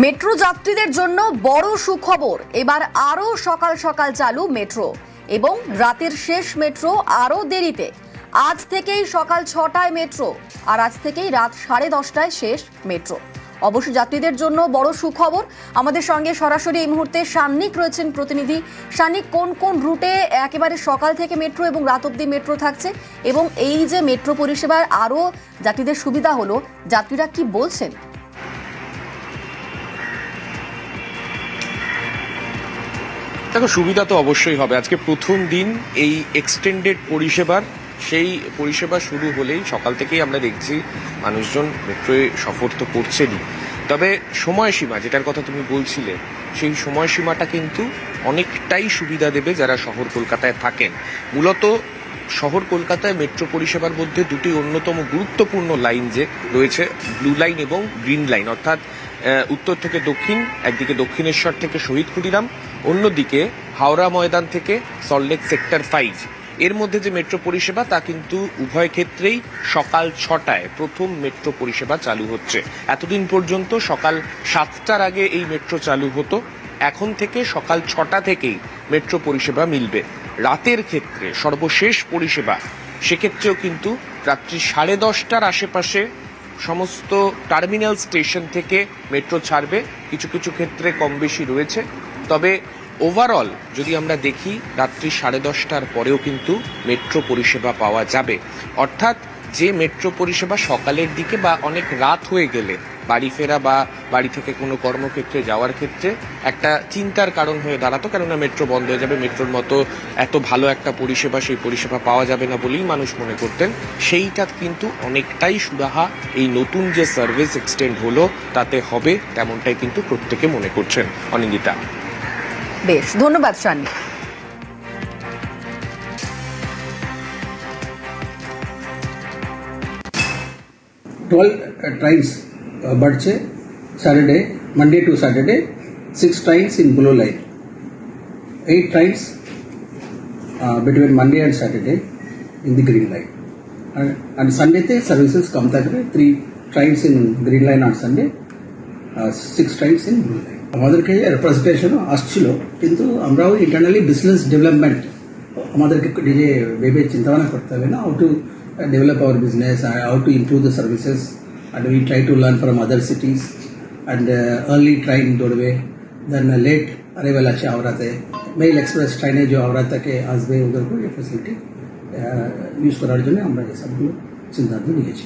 Metro যাত্রীদের জন্য বড় সুখবর, এবার আরো সকাল সকাল চালু মেট্রো এবং রাতের শেষ মেট্রো আরো দেরিতে। আজ থেকেই সকাল 6টায় মেট্রো আর আজ থেকেই রাত 10:30টায় শেষ মেট্রো। অবশ্য যাত্রীদের জন্য বড় সুখবর। আমাদের সঙ্গে সরাসরি এই মুহূর্তে সান্নিক রয়েছেন প্রতিনিধি। সান্নিক, কোন কোন রুটে একেবারে সকাল থেকে মেট্রো এবং রাত অবধি মেট্রো থাকছে, এবং এই যে মেট্রো পরিষেবার আরো যাত্রীদের সুবিধা হলো, যাত্রীরা কি বলছেন? দেখো, সুবিধা তো অবশ্যই হবে। আজকে প্রথম দিন এই এক্সটেন্ডেড পরিষেবার। সেই পরিষেবা শুরু হলেই সকাল থেকেই আমরা দেখছি মানুষজন মেট্রোয় সফর তো করছেনই, তবে সময়সীমা যেটার কথা তুমি বলছিলে, সেই সময়সীমাটা কিন্তু অনেকটাই সুবিধা দেবে যারা শহর কলকাতায় থাকেন। মূলত শহর কলকাতায় মেট্রো পরিষেবার মধ্যে দুটি অন্যতম গুরুত্বপূর্ণ লাইন যে রয়েছে, ব্লু লাইন এবং গ্রিন লাইন, অর্থাৎ উত্তর থেকে দক্ষিণ, একদিকে দক্ষিণেশ্বর থেকে শহীদ ক্ষুদিরাম, অন্যদিকে হাওড়া ময়দান থেকে সল্টলেক সেক্টর 5। এর মধ্যে যে মেট্রো পরিষেবা তা কিন্তু উভয় ক্ষেত্রেই সকাল 6টায় প্রথম মেট্রো পরিষেবা চালু হচ্ছে। এতদিন পর্যন্ত সকাল 7টার আগে এই মেট্রো চালু হতো, এখন থেকে সকাল 6টা থেকেই মেট্রো পরিষেবা মিলবে। রাতের ক্ষেত্রে সর্বশেষ পরিষেবা, সেক্ষেত্রেও কিন্তু রাত্রি 10:30টার আশেপাশে সমস্ত টার্মিনাল স্টেশন থেকে মেট্রো ছাড়বে। কিছু কিছু ক্ষেত্রে কম বেশি রয়েছে, তবে ওভারঅল যদি আমরা দেখি রাত্রি 10:30টার পরেও কিন্তু মেট্রো পরিষেবা পাওয়া যাবে। অর্থাৎ যে মেট্রো পরিষেবা সকালের দিকে বা অনেক রাত হয়ে গেলে বাড়ি ফেরা বা বাড়ি থেকে কোনো কর্মক্ষেত্রে যাওয়ার ক্ষেত্রে একটা চিন্তার কারণ হয়ে দাঁড়াতো, কেননা মেট্রো বন্ধ হয়ে যাবে, মেট্রোর মতো এত ভালো একটা পরিষেবা, সেই পরিষেবা পাওয়া যাবে না বলেই মানুষ মনে করতেন, সেইটা কিন্তু অনেকটাই সুরাহা এই নতুন যে সার্ভিস এক্সটেন্ড হলো তাতে হবে, তেমনটাই কিন্তু প্রত্যেকে মনে করছেন। অনিন্দিতা, বেশ, ধন্যবাদ Sannik. 12 trains बढ़ছে Saturday, Monday to Saturday, 6 trains in blue line, 8 trains between Monday and Saturday in the green line, and Sunday te services kam thakbe, 3 trains in green line on Sunday, 6 trains in blue line. আমাদেরকে representation আসছিল, কিন্তু আমরাও internally business development আমাদেরকে নিজে ভেবে চিন্তাভাবনা করতে হবে না, how to develop our business, how to improve the services, and we try to learn from other cities, and early train दौड़वे, then late arrival আছে আওড়াতে, মেল এক্সপ্রেস ট্রেনে যে আওড়া থেকে আসবে ওদের को ये फैसिलिटी ইউজ করার জন্য আমরা এই সবগুলো সিদ্ধান্ত নিয়েছি।